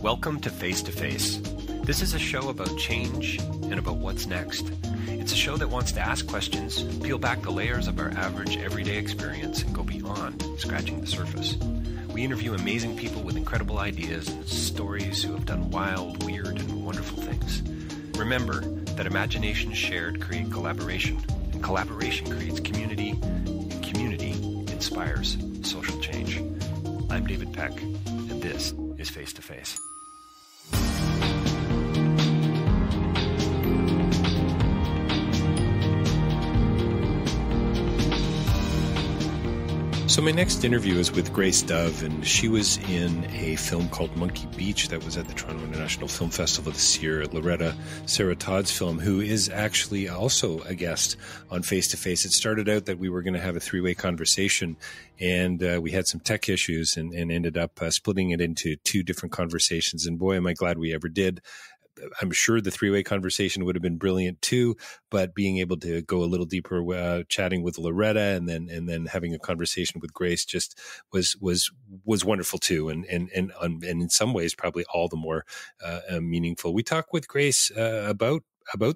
Welcome to Face2Face. This is a show about change and about what's next. It's a show that wants to ask questions, peel back the layers of our average everyday experience, and go beyond scratching the surface. We interview amazing people with incredible ideas and stories who have done wild, weird, and wonderful things. Remember that imagination shared create collaboration, and collaboration creates community, and community inspires social change. I'm David Peck, and this is Face2Face. So my next interview is with Grace Dove, and she was in a film called Monkey Beach that was at the Toronto International Film Festival this year. Loretta Sarah Todd's film, who is actually also a guest on Face2Face. It started out that we were going to have a three-way conversation, and we had some tech issues and ended up splitting it into two different conversations. And boy, am I glad we ever did. I'm sure the three-way conversation would have been brilliant too, but being able to go a little deeper, chatting with Loretta and then having a conversation with Grace just was wonderful too, and in some ways probably all the more meaningful. We talk with Grace about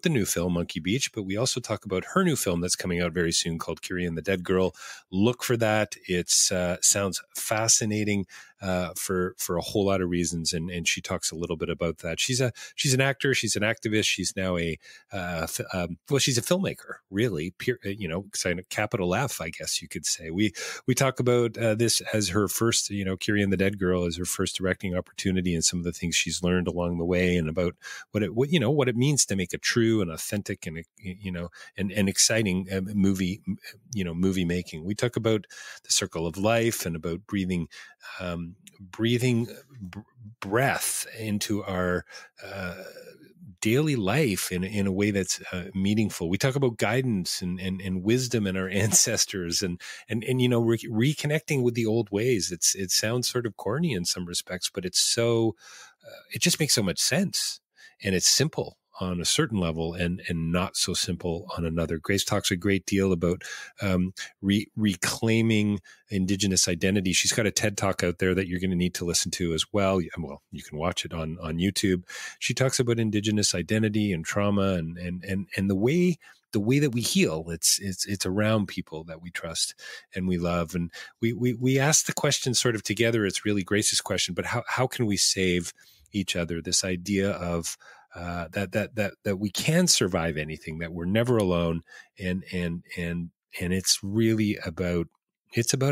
the new film Monkey Beach, but we also talk about her new film that's coming out very soon called Kiri and the Dead Girl. Look for that. It sounds fascinating for a whole lot of reasons, and she talks a little bit about that. She's an actor, she's an activist, she's now she's a filmmaker, really, capital F, I guess you could say. We talk about this as her first, Kiri and the Dead Girl as her first directing opportunity, and some of the things she's learned along the way, and about what it means to make a true and authentic and and exciting movie making. We talk about the circle of life and about breathing breath into our daily life in a way that's meaningful. We talk about guidance and wisdom in our ancestors and reconnecting with the old ways. It sounds sort of corny in some respects, but it's so it just makes so much sense, and it's simple on a certain level and not so simple on another. Grace talks a great deal about reclaiming Indigenous identity. She's got a TED Talk out there that you're going to need to listen to as well. Well, you can watch it on YouTube. She talks about Indigenous identity and trauma and the way that we heal. It's around people that we trust and we love. And we ask the question sort of together. It's really Grace's question, but how can we save each other? This idea of that we can survive anything, that we're never alone, and it's really about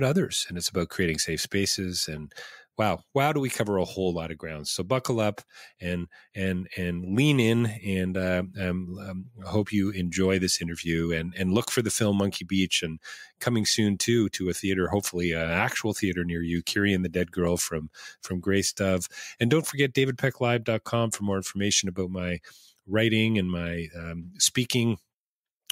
others, and it's about creating safe spaces. And wow, do we cover a whole lot of ground? So buckle up and lean in, and I hope you enjoy this interview, and look for the film Monkey Beach, and coming soon too to a theater, hopefully an actual theater near you, Kiri and the Dead Girl from Grace Dove. And don't forget davidpecklive.com for more information about my writing and my speaking,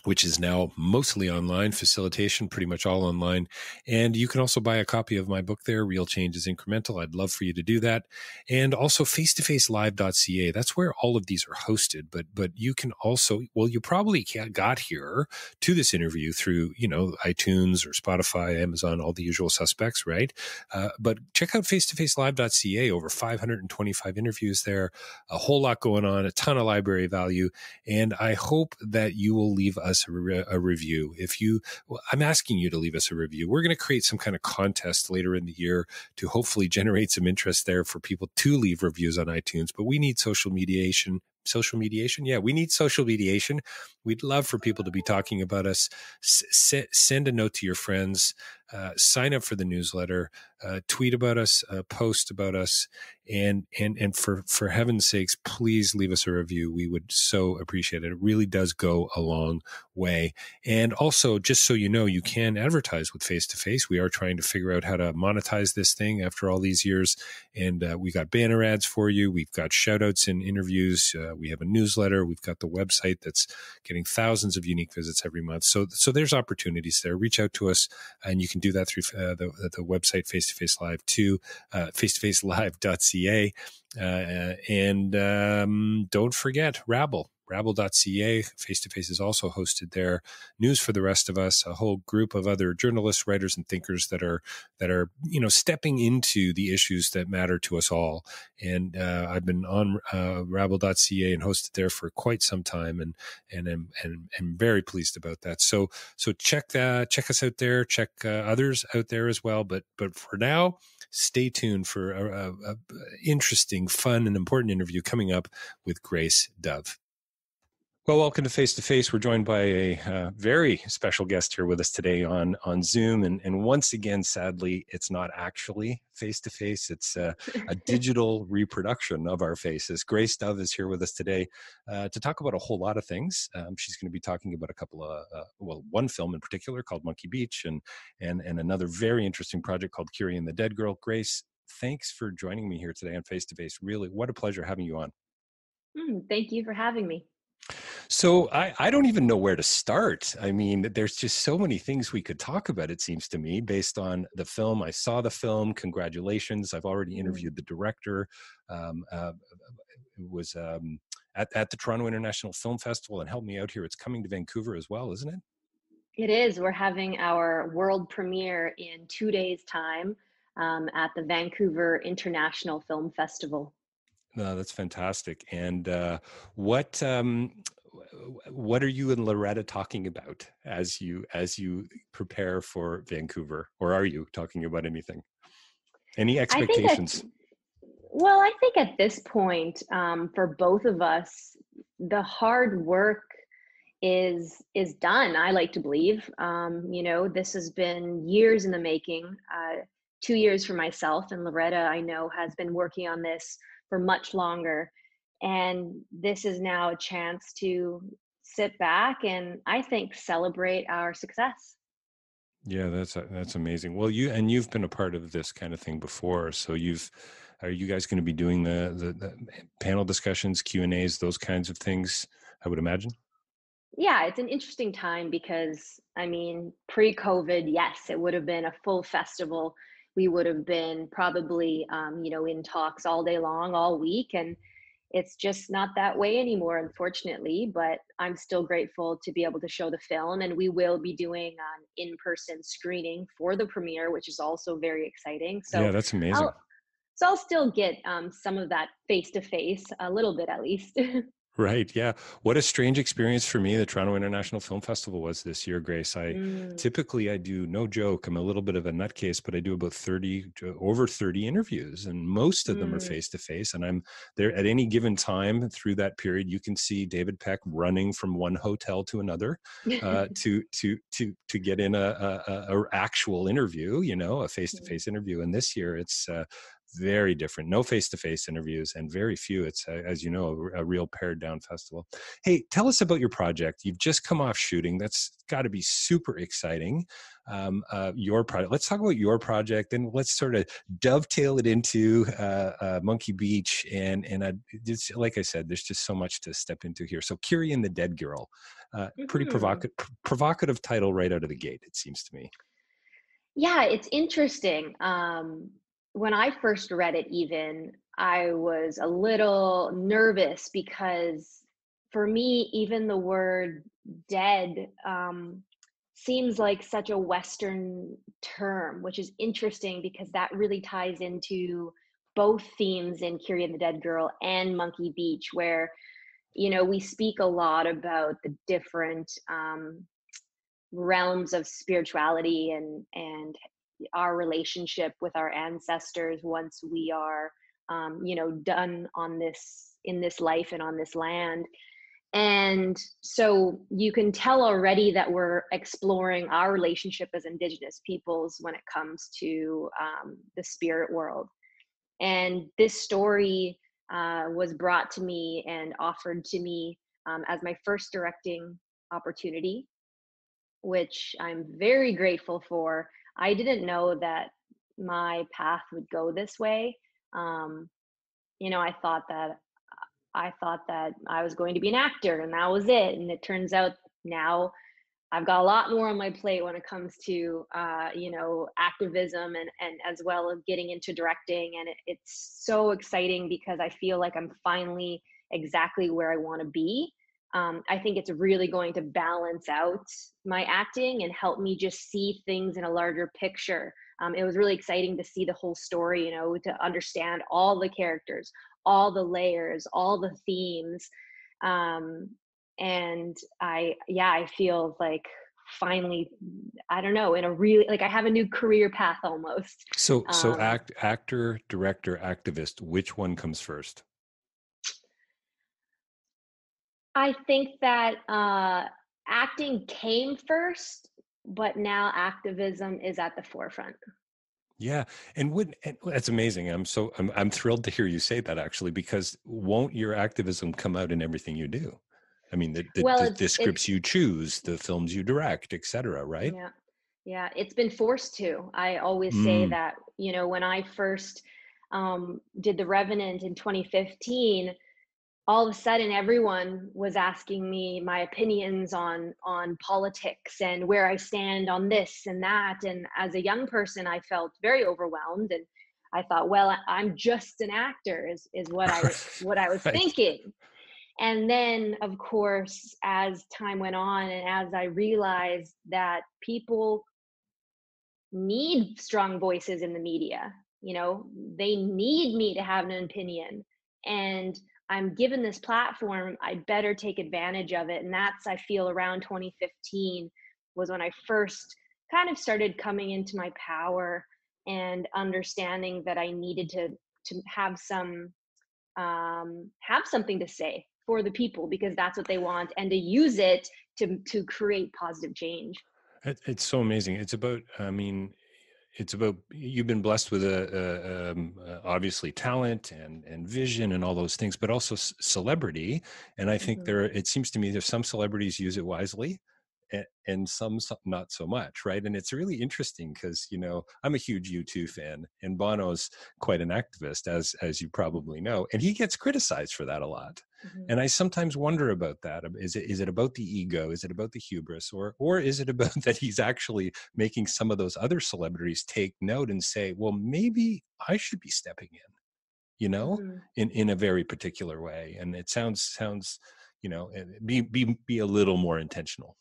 which is now mostly online, facilitation, pretty much all online. And you can also buy a copy of my book there, Real Change is Incremental. I'd love for you to do that. And also face2facelive.ca. That's where all of these are hosted. But you can also, you probably got here to this interview through, iTunes or Spotify, Amazon, all the usual suspects, right? But check out face2facelive.ca, over 525 interviews there, a whole lot going on, a ton of library value. And I hope that you will leave us a review. I'm asking you to leave us a review. We're going to create some kind of contest later in the year to hopefully generate some interest there for people to leave reviews on iTunes. But we need social mediation. Yeah, we need social mediation. We'd love for people to be talking about us. Send a note to your friends. Sign up for the newsletter. Tweet about us. Post about us. And for heaven's sakes, please leave us a review. We would so appreciate it. It really does go a long way. And also, just so you know, you can advertise with Face2Face. We are trying to figure out how to monetize this thing after all these years. And we got banner ads for you. We've got shout outs in interviews. We have a newsletter. We've got the website that's getting thousands of unique visits every month. So there's opportunities there. Reach out to us, and you can do that through the website Face2Face Live too, face2facelive.ca. And don't forget Rabble. rabble.ca. Face2Face is also hosted there. News for the Rest of Us, a whole group of other journalists, writers, and thinkers that are stepping into the issues that matter to us all. And I've been on rabble.ca and hosted there for quite some time, and am very pleased about that. So check us out there, check others out there as well. But for now, stay tuned for a interesting, fun, and important interview coming up with Grace Dove. Well, welcome to Face to Face. We're joined by a very special guest here with us today on Zoom. And once again, sadly, it's not actually face to face. It's a digital reproduction of our faces. Grace Dove is here with us today to talk about a whole lot of things. She's going to be talking about a couple of, one film in particular called Monkey Beach and another very interesting project called Curie and the Dead Girl. Grace, thanks for joining me here today on Face to Face. Really, what a pleasure having you on. Thank you for having me. So I don't even know where to start. I mean, there's just so many things we could talk about, it seems to me, based on the film. I saw the film. Congratulations. I've already interviewed the director. It was at the Toronto International Film Festival, and help me out here. It's coming to Vancouver as well, isn't it? It is. We're having our world premiere in 2 days' time at the Vancouver International Film Festival. No, that's fantastic. And what are you and Loretta talking about as you prepare for Vancouver, or are you talking about anything? Any expectations? I think at this point, for both of us, the hard work is done. I like to believe. This has been years in the making. 2 years for myself, and Loretta, I know, has been working on this for much longer. And this is now a chance to sit back and, I think, celebrate our success. Yeah, that's amazing. Well, you've been a part of this kind of thing before. So are you guys going to be doing the panel discussions, Q&As, those kinds of things, I would imagine? Yeah, it's an interesting time because, I mean, pre-COVID, yes, it would have been a full festival. We would have been probably, in talks all day long, all week. And it's just not that way anymore, unfortunately. But I'm still grateful to be able to show the film. And we will be doing an in-person screening for the premiere, which is also very exciting. So yeah, that's amazing. I'll still get some of that face-to-face, a little bit at least. Right. Yeah. What a strange experience for me the Toronto International Film Festival was this year, Grace. Typically I do, no joke, I'm a little bit of a nutcase, but I do about over 30 interviews, and most of them are face to face. And I'm there at any given time through that period. You can see David Peck running from one hotel to another to get in a actual interview, a face to face interview. And this year it's very different. No face-to-face interviews and very few. It's, as you know, a real pared down festival. Hey, tell us about your project. You've just come off shooting. That's got to be super exciting. Your project. Let's talk about your project, and let's sort of dovetail it into Monkey Beach. And just, like I said, there's just so much to step into here. So Curie and the Dead Girl, pretty provocative title right out of the gate, it seems to me. Yeah, it's interesting. When I first read it, I was a little nervous because for me, even the word dead seems like such a Western term, which is interesting because that really ties into both themes in Curie and the Dead Girl and Monkey Beach, where, we speak a lot about the different realms of spirituality and our relationship with our ancestors once we are done in this life and on this land. And so you can tell already that we're exploring our relationship as Indigenous peoples when it comes to the spirit world. And this story was brought to me and offered to me as my first directing opportunity, which I'm very grateful for. I didn't know that my path would go this way. I thought that I was going to be an actor and that was it. And it turns out now I've got a lot more on my plate when it comes to, activism and as well as getting into directing. And it's so exciting because I feel like I'm finally exactly where I want to be. I think it's really going to balance out my acting and help me just see things in a larger picture. It was really exciting to see the whole story, to understand all the characters, all the layers, all the themes. And I feel like finally, I don't know, in a really, like I have a new career path almost. So actor, director, activist, which one comes first? I think that acting came first, but now activism is at the forefront. Yeah, and that's amazing. I'm thrilled to hear you say that, actually, because won't your activism come out in everything you do? I mean, the scripts you choose, the films you direct, etc. Right? Yeah, it's been forced to. I always say that, when I first did The Revenant in 2015, all of a sudden everyone was asking me my opinions on politics and where I stand on this and that. And as a young person, I felt very overwhelmed, and I thought, well, I'm just an actor is what I was Right. thinking. And then, of course, as time went on and as I realized that people need strong voices in the media, they need me to have an opinion. And I'm given this platform, I better take advantage of it. And that's, I feel, around 2015 was when I first kind of started coming into my power and understanding that I needed to have something to say for the people, because that's what they want, and to use it to create positive change. It's so amazing. It's about you've been blessed with obviously talent and vision and all those things, but also celebrity. And I think it seems to me there's some celebrities use it wisely, and some not so much, right? And it's really interesting because I'm a huge U2 fan, and Bono's quite an activist, as you probably know, and he gets criticized for that a lot. And I sometimes wonder about that. Is it about the ego? Is it about the hubris, or is it about that he's actually making some of those other celebrities take note and say, well, maybe I should be stepping in a very particular way? And it sounds be a little more intentional.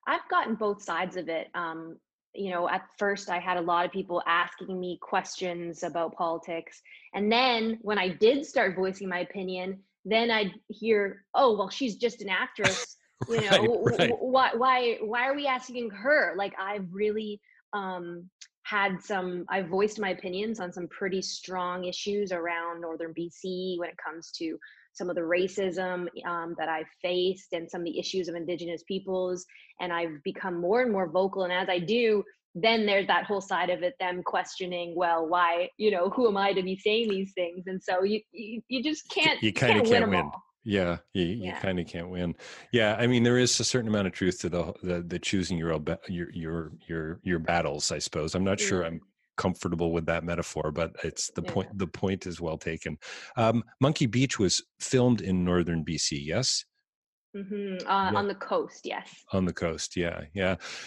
I've gotten both sides of it. At first I had a lot of people asking me questions about politics. And then when I did start voicing my opinion, then I'd hear, oh, well, she's just an actress. Right. Why are we asking her? Like, I've really I voiced my opinions on some pretty strong issues around Northern BC when it comes to some of the racism that I've faced and some of the issues of Indigenous peoples. And I've become more and more vocal. And as I do, then there's that whole side of it, them questioning, well, why, who am I to be saying these things? And so you just can't, you kind of can't win. All. Yeah, you kind of can't win. Yeah, I mean, there is a certain amount of truth to the choosing your battles, I suppose. I'm not sure I'm comfortable with that metaphor, but it's the point. The point is well taken. Monkey Beach was filmed in northern BC, yes? On the coast, yes. On the coast, yeah.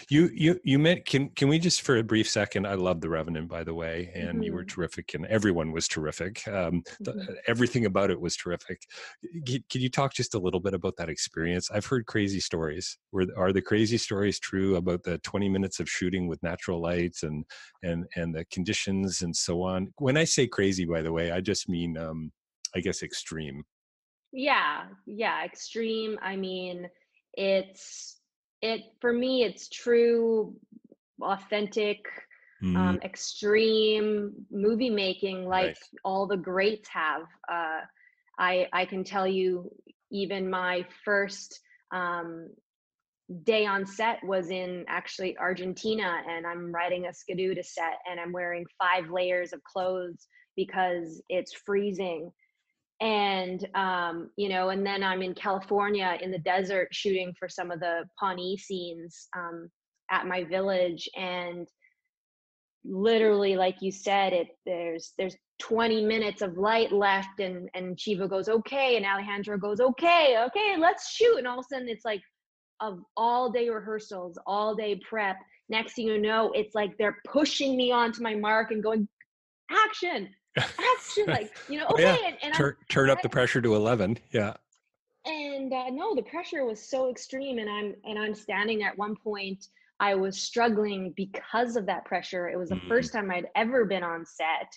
You meant, can we just for a brief second? I love The Revenant, by the way, and you were terrific, and everyone was terrific. Everything about it was terrific. Can you talk just a little bit about that experience? I've heard crazy stories. Are the crazy stories true about the 20 minutes of shooting with natural lights and the conditions and so on? When I say crazy, by the way, I just mean, I guess, extreme. Yeah, extreme. I mean, for me, it's true, authentic, extreme movie making, like all the greats have. I can tell you, even my first day on set was in actually Argentina, and I'm riding a skidoo to set, and I'm wearing 5 layers of clothes because it's freezing. And and then I'm in California in the desert shooting for some of the Pawnee scenes at my village, and literally, like you said, there's 20 minutes of light left, and Shiva goes okay, and Alejandro goes okay, let's shoot. And all of a sudden it's like of all day rehearsals, all day prep, next thing you know, it's like they're pushing me onto my mark and going, action, like, okay. And turn up the pressure to 11. Yeah. And And no, the pressure was so extreme, and I'm standing there. At one point, I was struggling because of that pressure. It was the Mm, first time I'd ever been on set,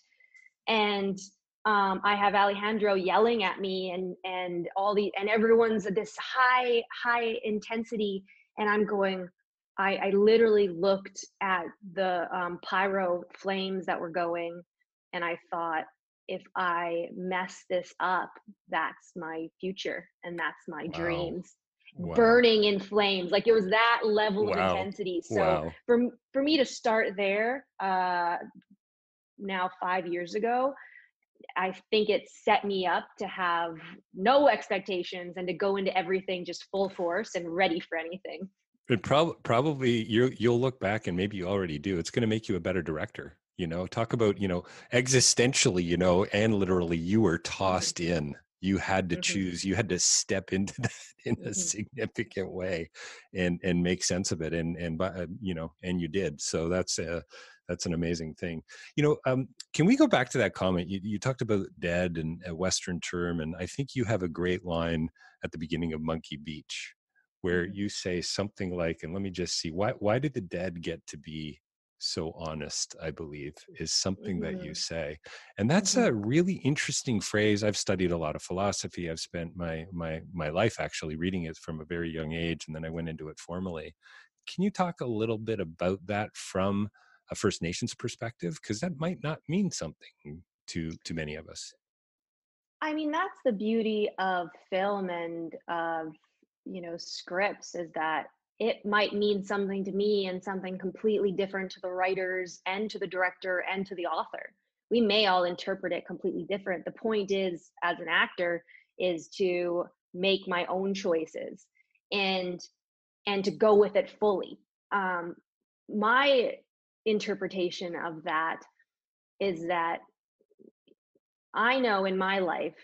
and I have Alejandro yelling at me, and everyone's at this high intensity, and I'm going. I literally looked at the pyro flames that were going, and I thought, if I mess this up, that's my future and that's my wow. dreams Wow. burning in flames. Like, it was that level of Wow. intensity. So Wow. for me to start there, now 5 years ago, I think it set me up to have no expectations and to go into everything just full force and ready for anything. It probably you'll look back, and maybe you already do. It's going to make you a better director. Talk about, existentially, and literally you were Mm-hmm. tossed in. You had to Mm-hmm. choose, you had to step into that in a Mm-hmm. significant way and make sense of it. And you did. So that's an amazing thing. Can we go back to that comment? You talked about dead and a Western term, and I think you have a great line at the beginning of Monkey Beach where Mm-hmm. you say something like, and let me just see, why did the dead get to be so honest, I believe, is something that you Mm-hmm. say. And that's Mm-hmm. a really interesting phrase. I've studied a lot of philosophy. I've spent my life actually reading it from a very young age, and then I went into it formally. Can you talk a little bit about that from a First Nations perspective? Because that might not mean something to many of us. I mean, that's the beauty of film and of, scripts, is that it might mean something to me and something completely different to the writers and to the director and to the author. We may all interpret it completely different. The point is, as an actor, is to make my own choices and to go with it fully. My interpretation of that is that I know in my life,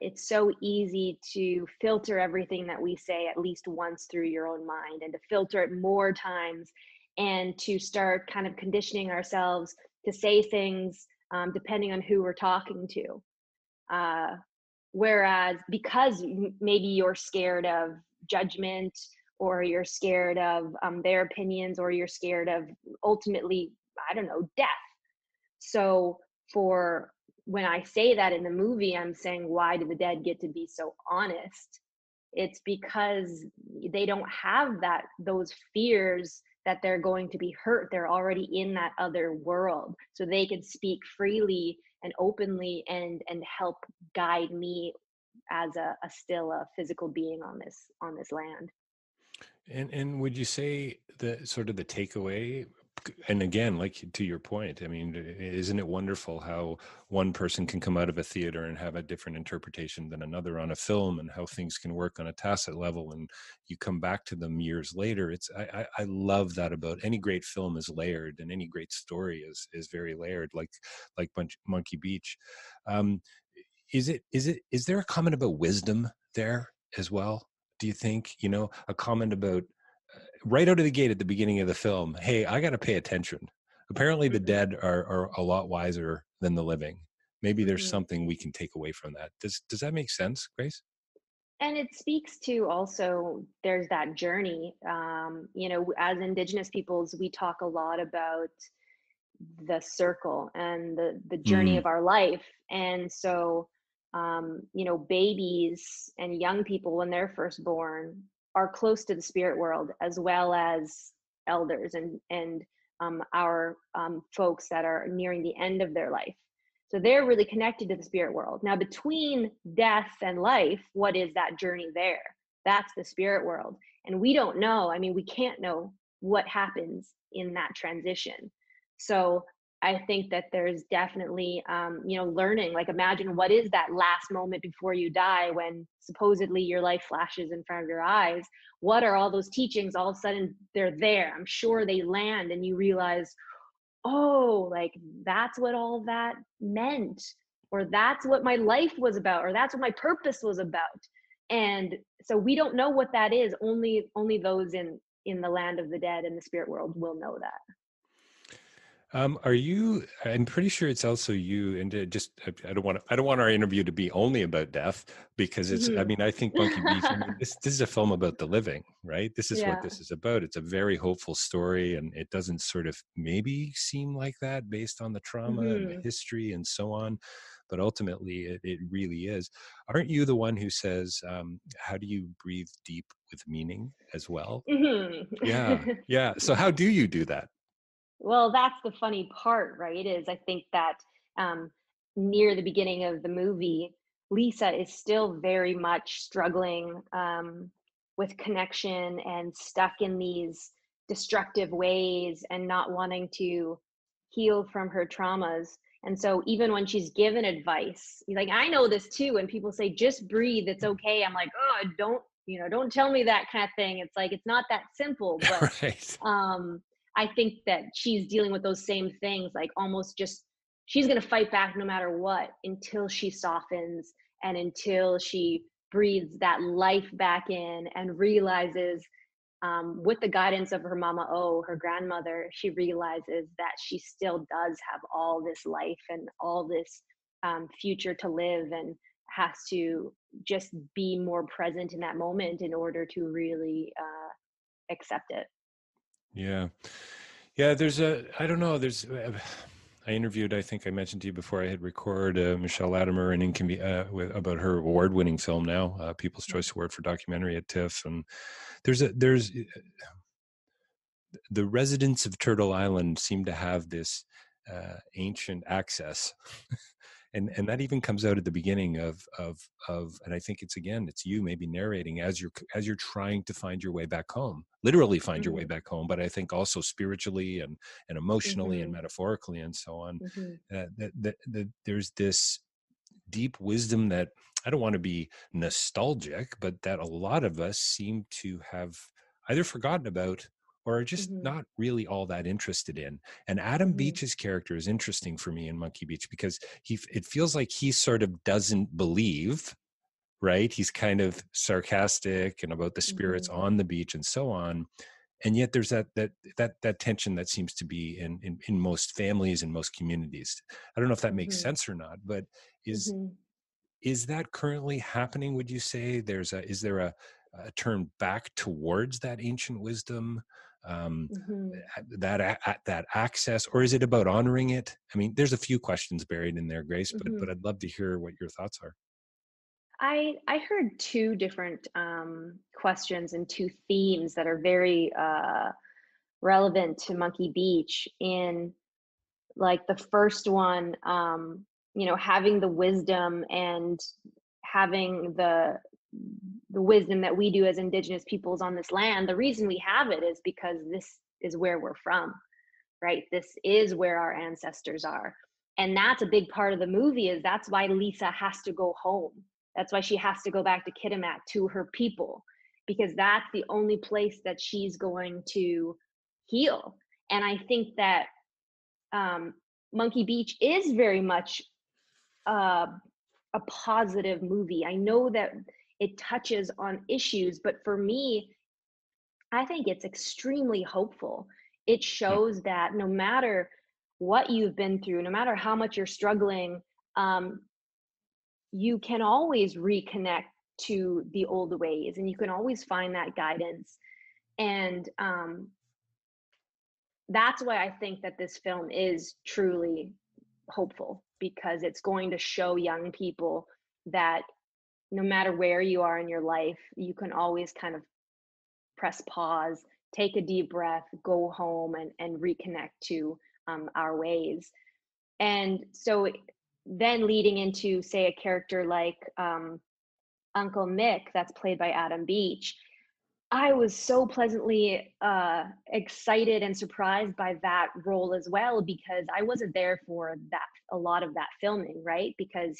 it's so easy to filter everything that we say at least once through your own mind, and to filter it more times, and to start kind of conditioning ourselves to say things depending on who we're talking to. Uh, Whereas, because maybe you're scared of judgment, or you're scared of their opinions, or you're scared of ultimately, I don't know, death. So for when I say that in the movie, I'm saying, why do the dead get to be so honest? It's because they don't have those fears that they're going to be hurt. They're already in that other world. So they can speak freely and openly and help guide me as still a physical being on this land. And would you say the sort of the takeaway, and again, like to your point, I mean, isn't it wonderful how one person can come out of a theater and have a different interpretation than another on a film, and how things can work on a tacit level, and you come back to them years later. I love that about any great film is layered, and any great story is very layered, like Monkey Beach. Um, is there a comment about wisdom there as well? Do you think, a comment about right out of the gate at the beginning of the film, hey, I got to pay attention. Apparently the Hmm. dead are a lot wiser than the living. Maybe there's Hmm. something we can take away from that. Does that make sense, Grace? And it speaks to, also, there's that journey. As Indigenous peoples, we talk a lot about the circle and the journey Mm, of our life. And so, babies and young people, when they're first born, are close to the spirit world, as well as elders and our folks that are nearing the end of their life. So they're really connected to the spirit world. Now, between death and life, what is that journey there? That's the spirit world. And we don't know. I mean, we can't know what happens in that transition. So I think that there's definitely, learning. Like, imagine, what is that last moment before you die, when supposedly your life flashes in front of your eyes? What are all those teachings? All of a sudden, they're there. I'm sure they land, and you realize, oh, like, that's what all that meant, or that's what my life was about, or that's what my purpose was about. And so we don't know what that is. Only those in the land of the dead and the spirit world will know that. Are you? I'm pretty sure it's also you. And I don't want our interview to be only about death because it's. I Hmm. mean, I think Monkey Beach. I mean, this is a film about the living, right? This is what Yeah. this is about. It's a very hopeful story, and it doesn't sort of maybe seem like that based on the trauma and the Hmm. history and so on, but ultimately, it really is. Aren't you the one who says, "How do you breathe deep with meaning?" as well? Hmm. Yeah, yeah. So how do you do that? Well, that's the funny part, right? Is I think that um, near the beginning of the movie, Lisa is still very much struggling with connection and stuck in these destructive ways and not wanting to heal from her traumas. And so, even when she's given advice, like I know this too, when people say, just breathe, it's okay. I'm like, oh, don't tell me that kind of thing. It's like, it's not that simple. But Right. um, I think that she's dealing with those same things, like almost just she's going to fight back no matter what until she softens and until she breathes that life back in and realizes, with the guidance of her mama O, her grandmother, she realizes that she still does have all this life and all this future to live, and has to just be more present in that moment in order to really accept it. Yeah. Yeah, I don't know, I interviewed, I think I mentioned to you before I hit record, Michelle Latimer, about her award-winning film now, People's Choice Award for documentary at TIFF. And there's the residents of Turtle Island seem to have this ancient access. And that even comes out at the beginning and I think it's you maybe narrating as you're trying to find your way back home, literally find your way Hmm. back home, but I think also spiritually and emotionally and Hmm. metaphorically and so on. Hmm. That there's this deep wisdom that I don't want to be nostalgic, but that a lot of us seem to have either forgotten about or are just Hmm. not really all that interested in. And Adam Hmm. Beach's character is interesting for me in Monkey Beach because it feels like he sort of doesn't believe, right? He's kind of sarcastic and about the spirits Hmm. on the beach and so on. And yet there's that tension that seems to be in most families and most communities. I don't know if that makes Hmm. sense or not, but is Hmm. is that currently happening? Would you say is there a turn back towards that ancient wisdom, um, Hmm. that access, or is it about honoring it? I mean, there's a few questions buried in there, Grace, Hmm. but I'd love to hear what your thoughts are. I heard two different questions and two themes that are very relevant to Monkey Beach. In like the first one, having the wisdom and having the wisdom that we do as Indigenous peoples on this land. The reason we have it is because this is where we're from, right? This is where our ancestors are. And that's a big part of the movie, is that's why Lisa has to go home. That's why she has to go back to Kitimaat, to her people, because that's the only place that she's going to heal. And I think that um, Monkey Beach is very much uh, a positive movie. I know that it touches on issues, but for me, I think it's extremely hopeful. It Hmm. shows that no matter what you've been through, no matter how much you're struggling, um, you can always reconnect to the old ways, and you can always find that guidance. And that's why I think that this film is truly hopeful, because it's going to show young people that no matter where you are in your life, you can always kind of press pause, take a deep breath, go home, and reconnect to our ways. And so then leading into, say, a character like Uncle Mick, that's played by Adam Beach, I was so pleasantly excited and surprised by that role as well, because I wasn't there for that, a lot of that filming, right? Because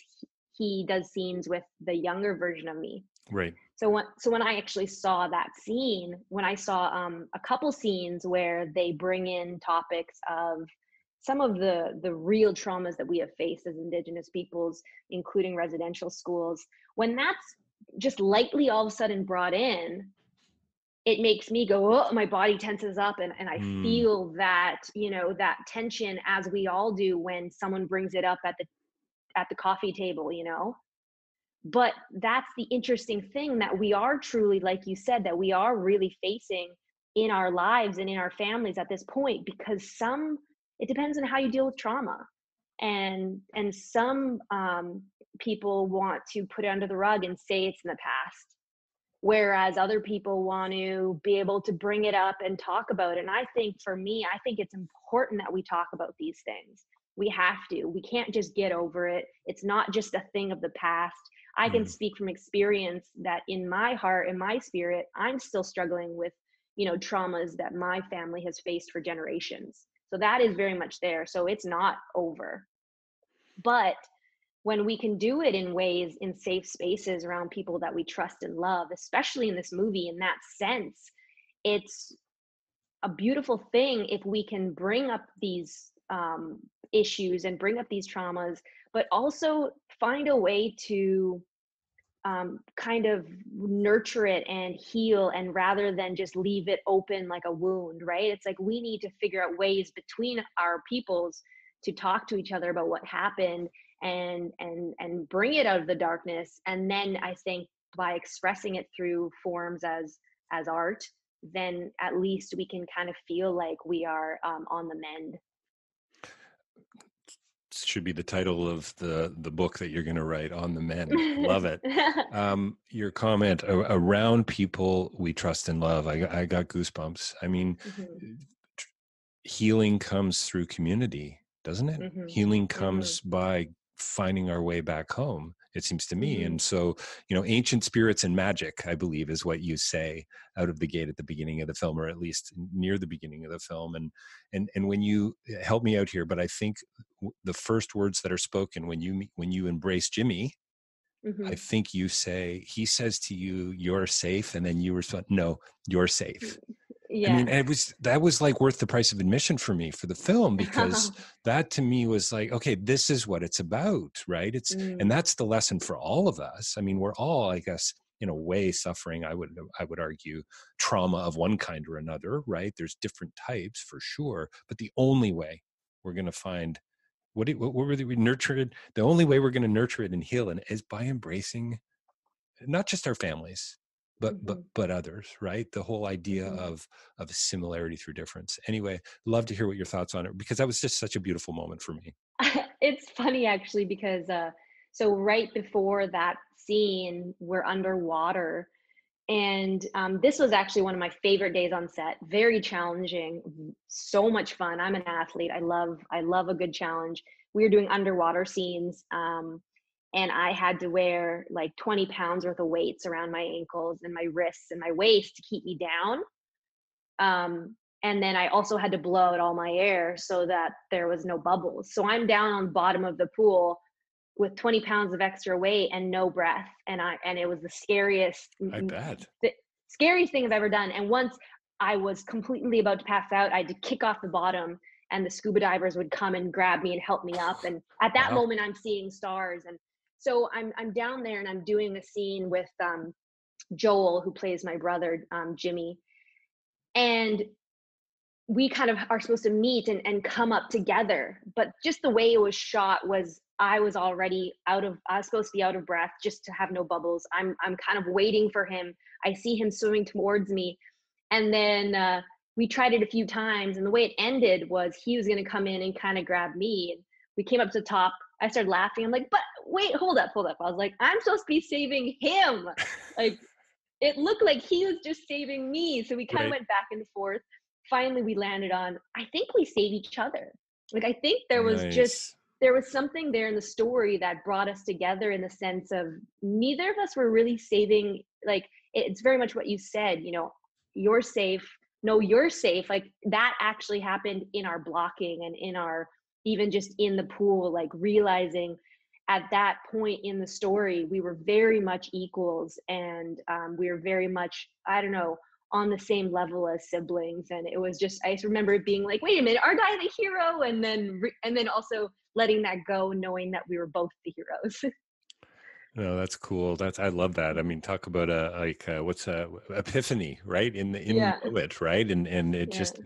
he does scenes with the younger version of me. Right. So when I actually saw that scene, when I saw a couple scenes where they bring in topics of some of the real traumas that we have faced as Indigenous peoples, including residential schools, when that's just lightly all of a sudden brought in, it makes me go, oh, my body tenses up, and I Mm, feel that, that tension, as we all do when someone brings it up at the coffee table, But that's the interesting thing, that we are truly, like you said, that we are really facing in our lives and in our families at this point, because it depends on how you deal with trauma. And some people want to put it under the rug and say it's in the past, whereas other people want to be able to bring it up and talk about it. And I think, for me, I think it's important that we talk about these things. We have to. We can't just get over it. It's not just a thing of the past. I can mm. speak from experience that in my heart and my spirit, I'm still struggling with, traumas that my family has faced for generations. So that is very much there. So it's not over. But when we can do it in ways, in safe spaces around people that we trust and love, especially in this movie, in that sense, it's a beautiful thing if we can bring up these issues and bring up these traumas, but also find a way to kind of nurture it and heal, and rather than just leave it open like a wound, right? It's like we need to figure out ways between our peoples to talk to each other about what happened, and bring it out of the darkness. And then I think by expressing it through forms as art, then at least we can kind of feel like we are on the mend. Should be the title of the book that you're going to write, On the Mend. Love it. Your comment around people we trust and love, I got goosebumps. I mean, Mhm, healing comes through community, doesn't it? mhm, Healing mhm, comes by finding our way back home, it seems to me. mhm, And so, ancient spirits and magic, I believe, is what you say out of the gate at the beginning of the film, or at least near the beginning of the film. And when you help me out here, but I think the first words that are spoken when you embrace Jimmy, I mhm. think he says to you, "You're safe," and then you respond, "No, you're safe." I mean, Yeah. and that was like worth the price of admission for me for the film, because that to me was like, okay, this is what it's about, right? And Mm, that's the lesson for all of us. I mean, we're all, I guess, in a way suffering, I would argue, trauma of one kind or another, right? There's different types for sure, but the only way we're going to find what were we nurtured? The only way we're going to nurture it and heal it is by embracing not just our families, but but mhm, but others, right? The whole idea mhm. of similarity through difference. Anyway, love to hear what your thoughts on it, because that was just such a beautiful moment for me. It's funny actually, because so right before that scene, we're underwater, and this was actually one of my favorite days on set. Very challenging, so much fun. I'm an athlete. I love a good challenge. We were doing underwater scenes, and I had to wear like 20 pounds worth of weights around my ankles and my wrists and my waist to keep me down. And then I also had to blow out all my air so that there was no bubbles. So I'm down on the bottom of the pool with 20 pounds of extra weight and no breath. And it was the I bet. scariest thing I've ever done. And once I was completely about to pass out, I had to kick off the bottom, and the scuba divers would come and grab me and help me up. And at that Wow. moment, I'm seeing stars. And so I'm down there, and I'm doing a scene with Joel, who plays my brother, Jimmy. And we kind of are supposed to meet and come up together. But just the way it was shot was, I was supposed to be out of breath just to have no bubbles. I'm kind of waiting for him. I see him swimming towards me. And then we tried it a few times. And the way it ended was he was going to come in and kind of grab me. And we came up to the top. I started laughing. I'm like, but wait, hold up. I was like, I'm supposed to be saving him. Like, it looked like he was just saving me. So we kind of Right. went back and forth. Finally, we landed on, I think we saved each other. Like, I think Nice. there was something there in the story that brought us together, in the sense of neither of us were really saving. Like, it's very much what you said, you're safe. No, you're safe. Like, that actually happened in our blocking, and in our, even just in the pool, like realizing at that point in the story, we were very much equals, and we were very much, I don't know, on the same level as siblings. And it was just, I just remember it being like, wait a minute, aren't I the hero? And then also letting that go, knowing that we were both the heroes. No, that's cool. I love that. I mean, talk about what's a epiphany, right? In Yeah, Oulette, right? And it yeah, just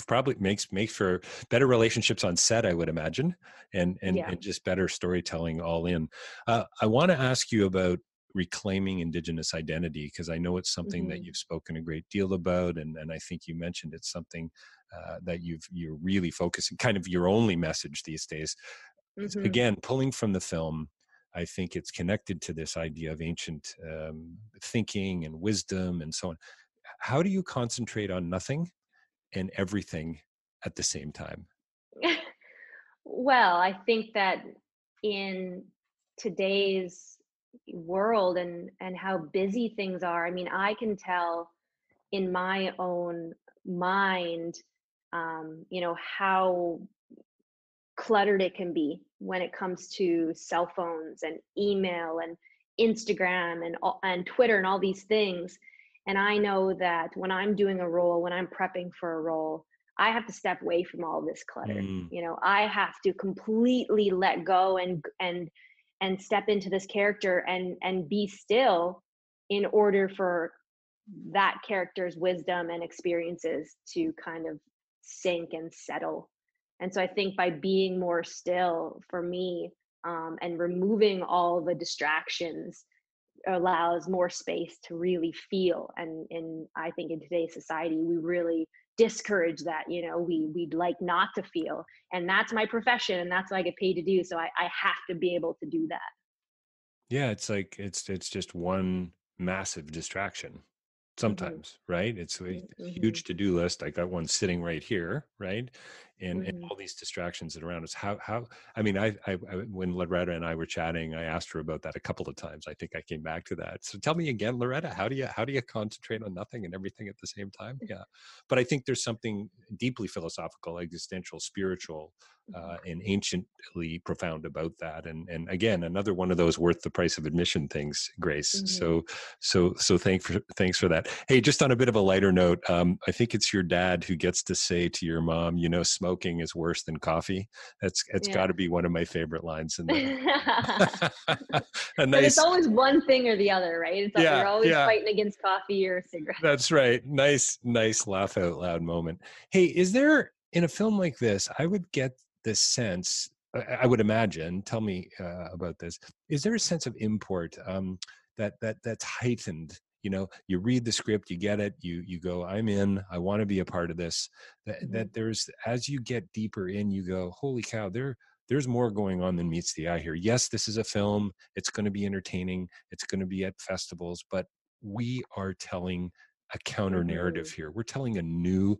probably makes for better relationships on set, I would imagine, yeah. and just better storytelling all in. I want to ask you about reclaiming Indigenous identity, because I know it's something that Hmm. you've spoken a great deal about, and I think you mentioned it's something that you're really focusing, kind of your only message these days. Hmm. Again, pulling from the film, I think it's connected to this idea of ancient thinking and wisdom and so on. How do you concentrate on nothing and everything at the same time? Well, I think that in today's world and how busy things are, I mean, I can tell in my own mind, how cluttered it can be when it comes to cell phones and email and Instagram and Twitter and all these things. And I know that when I'm doing a role, when I'm prepping for a role, I have to step away from all this clutter. Mm, I have to completely let go and step into this character and be still in order for that character's wisdom and experiences to kind of sink and settle. And so I think by being more still for me, and removing all the distractions allows more space to really feel. And I think in today's society, we really discourage that. We'd like not to feel, and that's my profession, and that's what I get paid to do. So I have to be able to do that. yeah, it's like it's just one massive distraction Hmm. sometimes, right? It's a Hmm. huge to-do list. I got one sitting right here, right? And Hmm. all these distractions that are around us. How I mean, I when Loretta and I were chatting, I asked her about that a couple of times. I think I came back to that. So tell me again, Loretta, how do you concentrate on nothing and everything at the same time? Yeah. But I think there's something deeply philosophical, existential, spiritual, and anciently profound about that. And again, another one of those worth the price of admission things, Grace. Hmm. So thanks for that. Hey, just on a bit of a lighter note, I think it's your dad who gets to say to your mom, smoking is worse than coffee. It's got Yeah. to be one of my favorite lines in the. But A it's nice, always one thing or the other, right? You're yeah, always yeah. fighting against coffee or cigarettes. That's right. Nice laugh out loud moment. Hey, is there in a film like this? I would get the sense. I would imagine. Tell me about this. Is there a sense of import that's heightened? You read the script, you get it, you go, I'm in. I want to be a part of this. Hmm. That there's as you get deeper in, you go, holy cow, there's more going on than meets the eye here. Yes, this is a film. It's going to be entertaining. It's going to be at festivals, but we are telling a counter narrative Hmm. here. We're telling a new,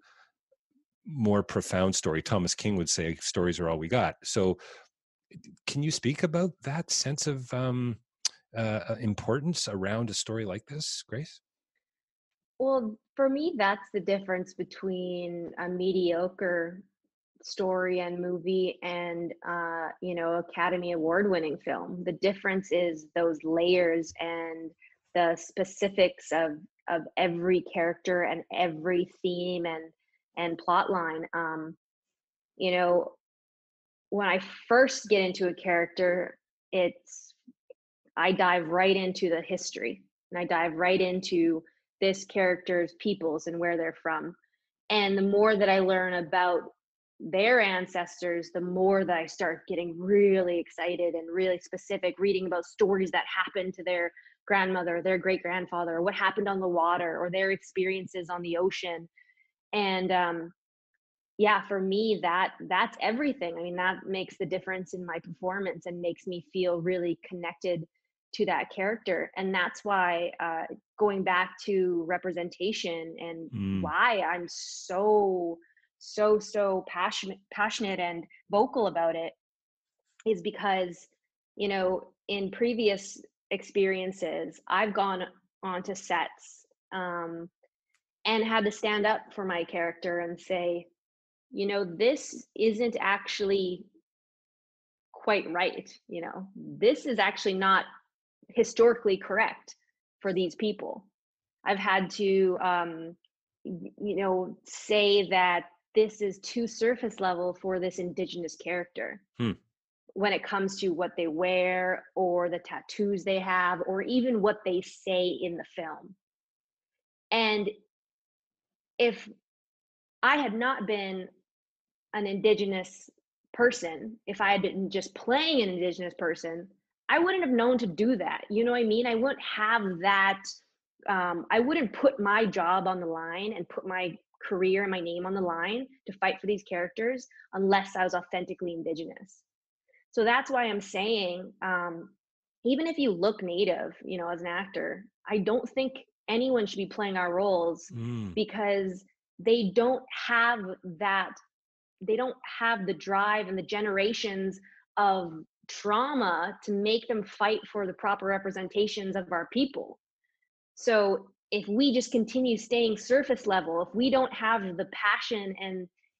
more profound story. Thomas King would say, stories are all we got. So, can you speak about that sense of importance around a story like this, Grace? Well, for me, that's the difference between a mediocre story and movie and Academy Award winning film. The difference is those layers and the specifics of every character and every theme and plot line. You know, when I first get into a character, it's I dive right into the history, and I dive right into this character's peoples and where they're from. And the more that I learn about their ancestors, the more that I start getting really excited and really specific, reading about stories that happened to their grandmother, their great grandfather, or what happened on the water, or their experiences on the ocean. And yeah, for me, that's everything. I mean, that makes the difference in my performance and makes me feel really connected to that character. And that's why, going back to representation and Mm, why I'm so passionate and vocal about it, is because, in previous experiences, I've gone onto sets, and had to stand up for my character and say, this isn't actually quite right. This is actually not historically correct for these people. I've had to, say that this is too surface level for this Indigenous character. hmm. when it comes to what they wear or the tattoos they have or even what they say in the film. And if I had not been an Indigenous person, if I had been just playing an Indigenous person, I wouldn't have known to do that. You know what I mean? I wouldn't have that. I wouldn't put my job on the line and put my career and my name on the line to fight for these characters unless I was authentically Indigenous. So that's why I'm saying, even if you look Native, you know, as an actor, I don't think anyone should be playing our roles because they don't have that, they don't have the drive and the generations of trauma to make them fight for the proper representations of our people. So if we just continue staying surface level, if we don't have the passion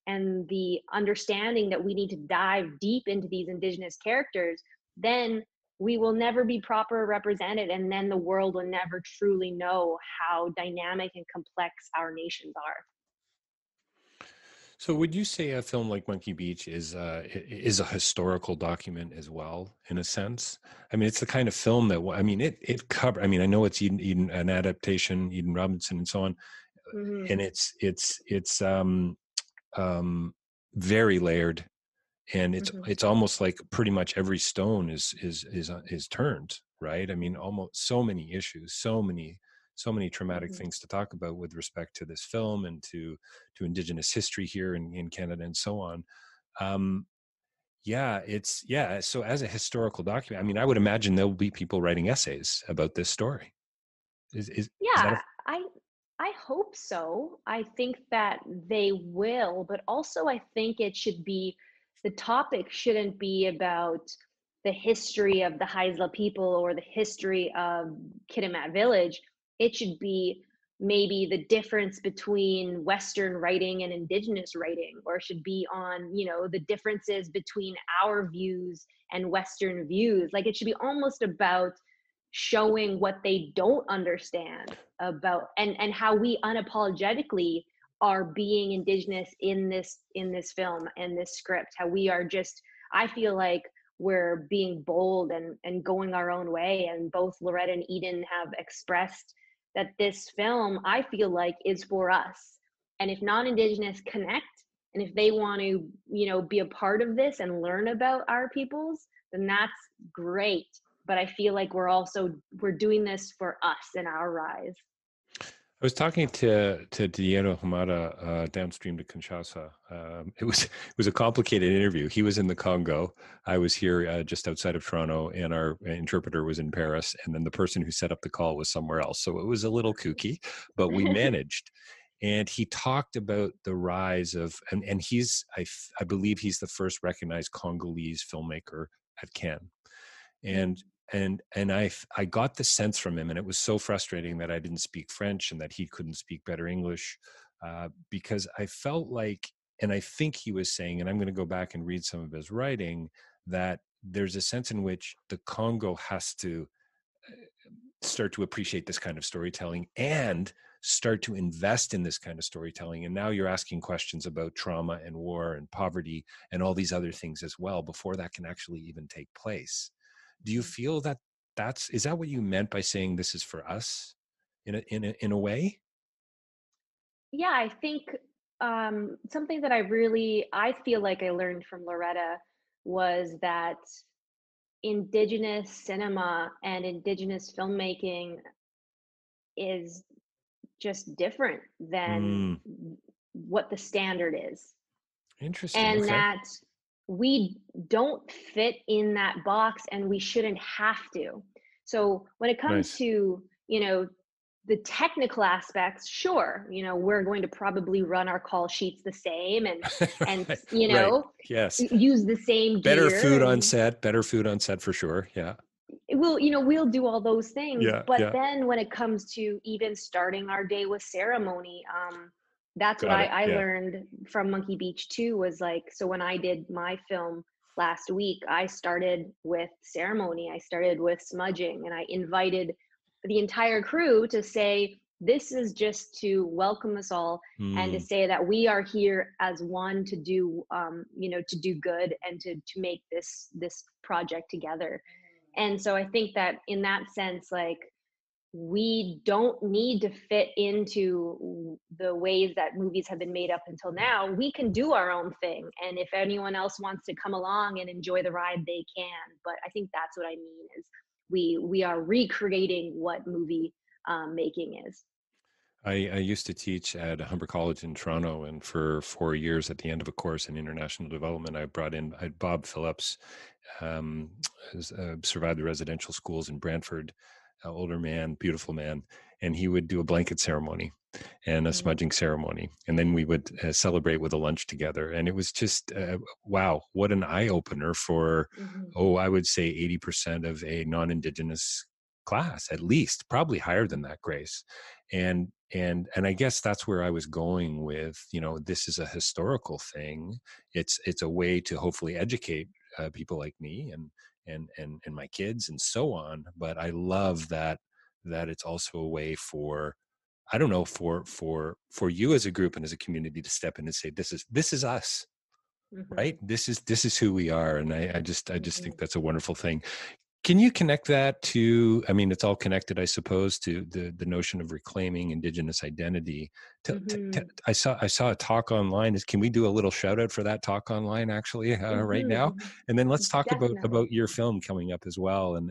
and the understanding that we need to dive deep into these Indigenous characters, then we will never be proper represented, and then the world will never truly know how dynamic and complex our nations are. So would you say a film like Monkey Beach is a historical document as well, in a sense? I mean, it's the kind of film that, I mean, it cover. I mean, I know it's Eden an adaptation, Eden Robinson, and so on, Mm-hmm. and it's very layered, and Mm-hmm. it's almost like pretty much every stone is turned, right? I mean, almost so many issues, so many traumatic Mm-hmm. things to talk about with respect to this film and to Indigenous history here in Canada and so on. Um, yeah. So as a historical document, I mean, I would imagine there'll be people writing essays about this story. Is that Yeah, I hope so. I think that they will, but also I think it should be, the topic shouldn't be about the history of the Haisla people or the history of Kitimaat Village. It should be maybe the difference between Western writing and Indigenous writing, or it should be on, you know, the differences between our views and Western views. Like it should be almost about showing what they don't understand about, and how we unapologetically are being Indigenous in this film and this script, how we are just, I feel like we're being bold and going our own way, and both Loretta and Eden have expressed that this film, I feel like, is for us. And if non-Indigenous connect, and if they want to, you know, be a part of this and learn about our peoples, then that's great. But I feel like we're doing this for us and our rise. I was talking to Diego Hamada downstream to Kinshasa. It was a complicated interview. He was in the Congo. I was here just outside of Toronto, and our interpreter was in Paris. And then the person who set up the call was somewhere else. So it was a little kooky, but we managed. And he talked about the rise of, and he's, I believe he's the first recognized Congolese filmmaker at Cannes. And I got the sense from him, and it was so frustrating that I didn't speak French and that he couldn't speak better English, because I felt like, and I think he was saying, and I'm going to go back and read some of his writing, that there's a sense in which the Congo has to start to appreciate this kind of storytelling and start to invest in this kind of storytelling. And now you're asking questions about trauma and war and poverty and all these other things as well before that can actually even take place. Do you feel that is that what you meant by saying this is for us in a way? Yeah, I think something that I feel like I learned from Loretta was that Indigenous cinema and Indigenous filmmaking is just different than Mm, what the standard is. interesting. And Okay. that we don't fit in that box, and we shouldn't have to. So when it comes Nice. to, you know, the technical aspects, sure, you know, we're going to probably run our call sheets the same, and you Right. know, Yes. use the same Better gear, food on and set. Better food on set for sure. Yeah. we'll do all those things. Yeah. But Yeah. then when it comes to even starting our day with ceremony, that's what Got it. I Yeah. learned from Monkey Beach too, was like, so when I did my film last week, I started with ceremony, I started with smudging, and I invited the entire crew to say, This is just to welcome us all and to Mm. say that we are here as one to do, to do good and to make this project together. And so I think that in that sense, like, we don't need to fit into the ways that movies have been made up until now. We can do our own thing. And if anyone else wants to come along and enjoy the ride, they can. But I think that's what I mean is we are recreating what movie making is. I used to teach at Humber College in Toronto, and for 4 years, at the end of a course in international development, I had Bob Phillips, um, survived the residential schools in Brantford, older man, beautiful man, and he would do a blanket ceremony and a Mm-hmm. smudging ceremony, and then we would celebrate with a lunch together, and it was just wow, what an eye opener for, Mm-hmm. oh, I would say 80% of a non-Indigenous class, at least, probably higher than that, Grace. And I guess that's where I was going with, this is a historical thing. It's a way to hopefully educate people like me and my kids and so on. But I love that it's also a way for, I don't know, for you as a group and as a community to step in and say, this is us, Mm-hmm. right? This is who we are. And I just Mm-hmm. think that's a wonderful thing. Can you connect that to, I mean, it's all connected, I suppose, to the notion of reclaiming Indigenous identity. Mm-hmm. I saw a talk online. Can we do a little shout out for that talk online, actually, right now? Mm-hmm. And then let's talk about Definitely. your film coming up as well, and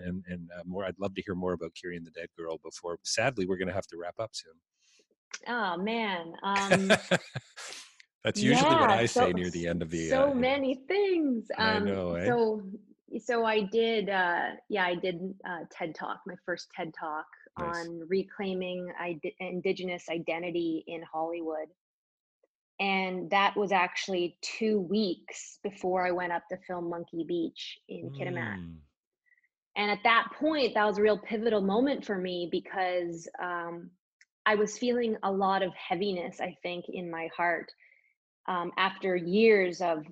more. I'd love to hear more about Kiri and the Dead Girl before. Sadly, we're going to have to wrap up soon. Oh man. That's usually what Yeah, I so say near the end of the. so many things. I know, eh? So I did I did TED Talk, my first TED Talk Nice. on reclaiming Indigenous identity in Hollywood. And that was actually 2 weeks before I went up to film Monkey Beach in Kitimat. Mm, And at that point, that was a real pivotal moment for me because I was feeling a lot of heaviness, I think, in my heart after years of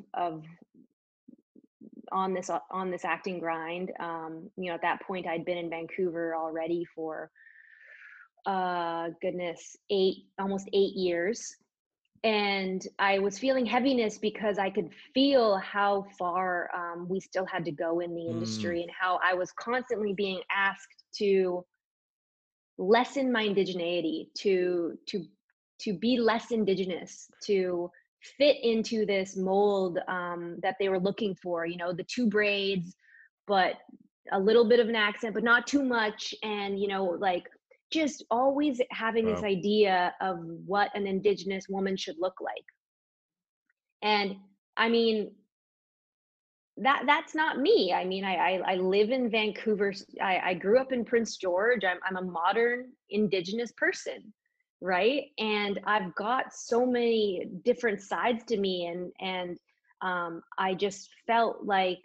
on this acting grind. At that point, I'd been in Vancouver already for goodness, almost 8 years, and I was feeling heaviness because I could feel how far we still had to go in the mm, industry, and how I was constantly being asked to lessen my indigeneity, to be less indigenous, to fit into this mold that they were looking for. The two braids, but a little bit of an accent, but not too much, and like just always having this wow. idea of what an indigenous woman should look like. And I mean, that's not me. I mean, I live in Vancouver. I grew up in Prince George. I'm a modern Indigenous person, right? And I've got so many different sides to me, and I just felt like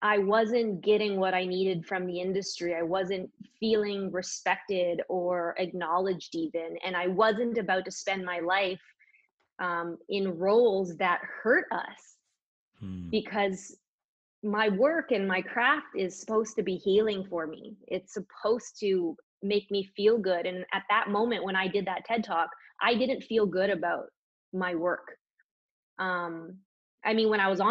I wasn't getting what I needed from the industry. I wasn't feeling respected or acknowledged even, and I wasn't about to spend my life in roles that hurt us, Mm, because my work and my craft is supposed to be healing for me. It's supposed to make me feel good. And at that moment when I did that TED Talk, I didn't feel good about my work. Um, I mean, when I was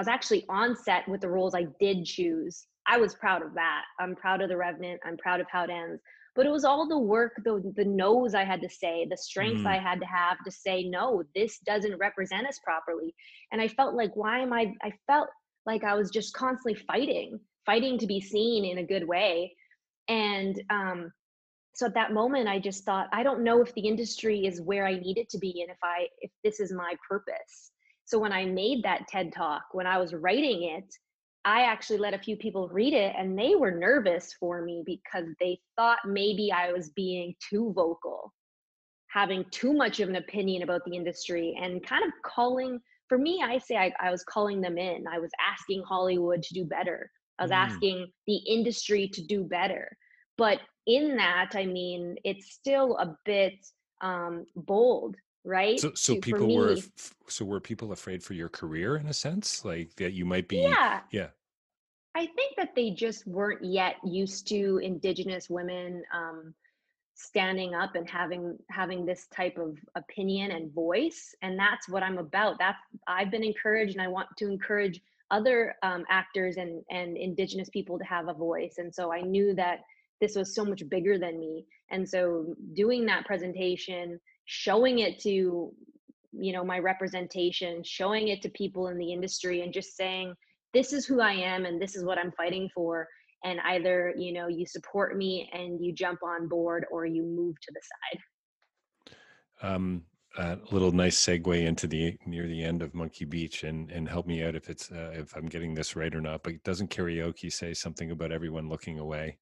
actually on set with the roles I did choose, I was proud of that. I'm proud of The Revenant. I'm proud of how it ends. But it was all the work, the no's I had to say, the strength I mm, had to have to say, no, this doesn't represent us properly. And I felt like, I felt like I was just constantly fighting to be seen in a good way. And so at that moment, I just thought, I don't know if the industry is where I need it to be, and if this is my purpose. So when I made that TED Talk, when I was writing it, I actually let a few people read it, and they were nervous for me because they thought maybe I was being too vocal, having too much of an opinion about the industry, and kind of calling, for me, I say I was calling them in. I was asking Hollywood to do better. I was mm. asking the industry to do better. But in that, I mean, it's still a bit bold, right? So For people were me, so were people afraid for your career in a sense, like that you might be, yeah, yeah. I think that they just weren't yet used to Indigenous women standing up and having this type of opinion and voice. And that's what I'm about. That's, I've been encouraged, and I want to encourage other actors and Indigenous people to have a voice. And so I knew that this was so much bigger than me. And so doing that presentation, showing it to, my representation, showing it to people in the industry, and just saying, this is who I am and this is what I'm fighting for. And either, you support me and you jump on board, or you move to the side. A little nice segue into near the end of Monkey Beach, and help me out if I'm getting this right or not. But doesn't karaoke say something about everyone looking away?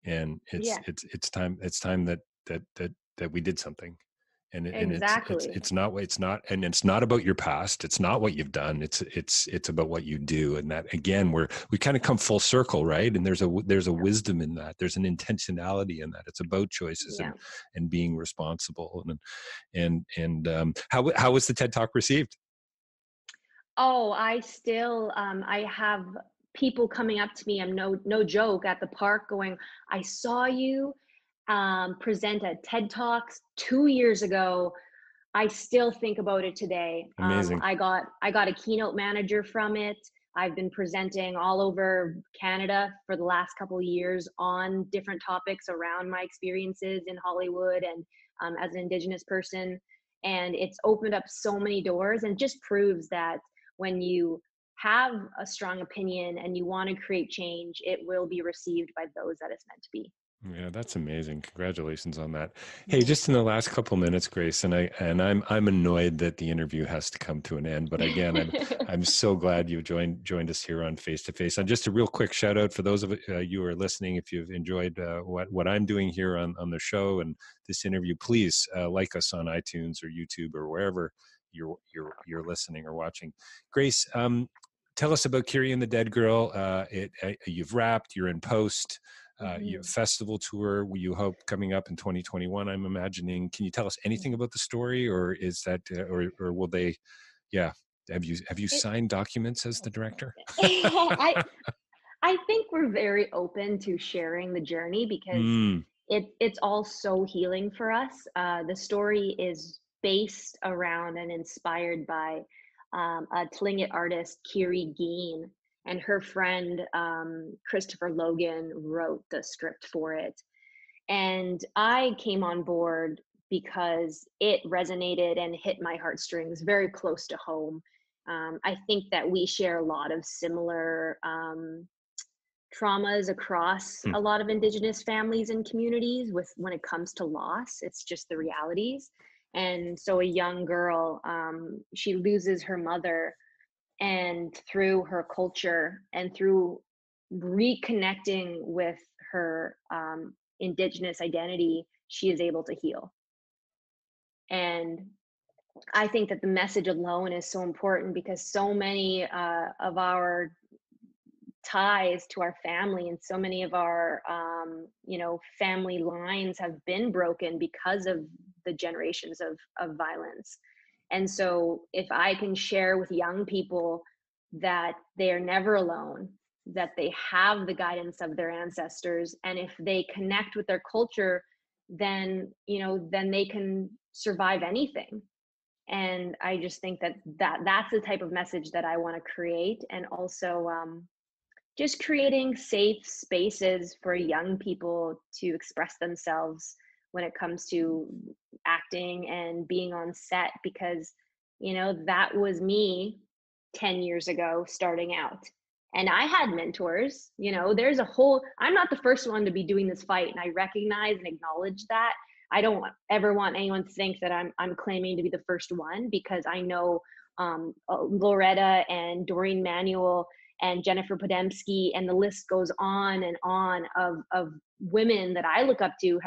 And Yeah, it's time that we did something. And exactly. it's not about your past. It's not what you've done. It's about what you do. And that, again, we kind of come full circle, right? And there's a wisdom in that. There's an intentionality in that. It's about choices and being responsible. And how was the TED Talk received? Oh, I still, I have people coming up to me, I'm no joke, at the park going, I saw you present at TED Talks 2 years ago. I still think about it today. Amazing. I got a keynote manager from it. I've been presenting all over Canada for the last couple of years on different topics around my experiences in Hollywood and as an Indigenous person. And it's opened up so many doors, and just proves that when you have a strong opinion and you want to create change, it will be received by those that it's meant to be. Yeah, that's amazing. Congratulations on that. Hey, just in the last couple minutes, Grace, and I'm annoyed that the interview has to come to an end. But again, I'm so glad you joined us here on Face to Face. And just a real quick shout out for those of you who are listening. If you've enjoyed what I'm doing here on the show and this interview, please like us on iTunes or YouTube or wherever you're listening or watching. Grace, tell us about Kiri and the Dead Girl. You've wrapped. You're in post. Your festival tour, you hope, coming up in 2021, I'm imagining. Can you tell us anything about the story, or is that, or will they? Yeah, have you signed documents as the director? I think we're very open to sharing the journey, because it's all so healing for us. The story is based around and inspired by a Tlingit artist, Kiri Geen, and her friend Christopher Logan wrote the script for it. And I came on board because it resonated and hit my heartstrings very close to home. I think that we share a lot of similar traumas across a lot of Indigenous families and communities when it comes to loss. It's just the realities. And so a young girl, she loses her mother, and through her culture and through reconnecting with her Indigenous identity, she is able to heal. And I think that the message alone is so important, because so many of our ties to our family and so many of our family lines have been broken because of the generations of violence. And so if I can share with young people that they are never alone, that they have the guidance of their ancestors, and if they connect with their culture, then they can survive anything. And I just think that's the type of message that I want to create. And also just creating safe spaces for young people to express themselves when it comes to acting and being on set, because that was me 10 years ago starting out, and I had mentors. There's I'm not the first one to be doing this fight, and I recognize and acknowledge that. I don't ever want anyone to think that I'm claiming to be the first one, because I know Loretta and Doreen Manuel and Jennifer Podemski, and the list goes on and on of women that I look up to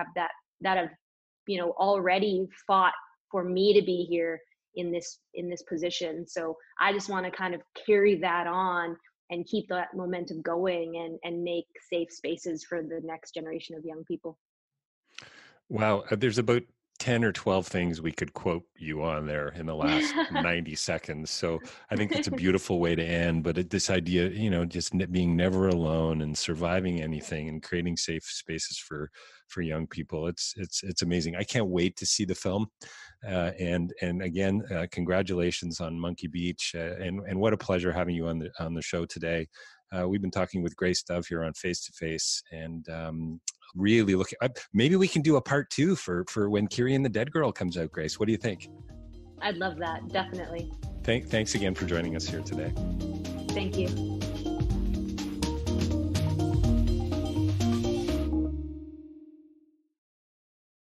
that have already fought for me to be here in this position. So I just want to kind of carry that on and keep that momentum going, and make safe spaces for the next generation of young people. Wow, there's about 10 or 12 things we could quote you on there in the last 90 seconds. So I think that's a beautiful way to end. But this idea, just being never alone and surviving anything and creating safe spaces for young people. It's amazing. I can't wait to see the film. And again, congratulations on Monkey Beach. And what a pleasure having you on the show today. We've been talking with Grace Dove here on Face2Face, and really looking. Maybe we can do a part 2 for when Kiri and the Dead Girl comes out. Grace, what do you think? I'd love that. Definitely. Thanks again for joining us here today. Thank you.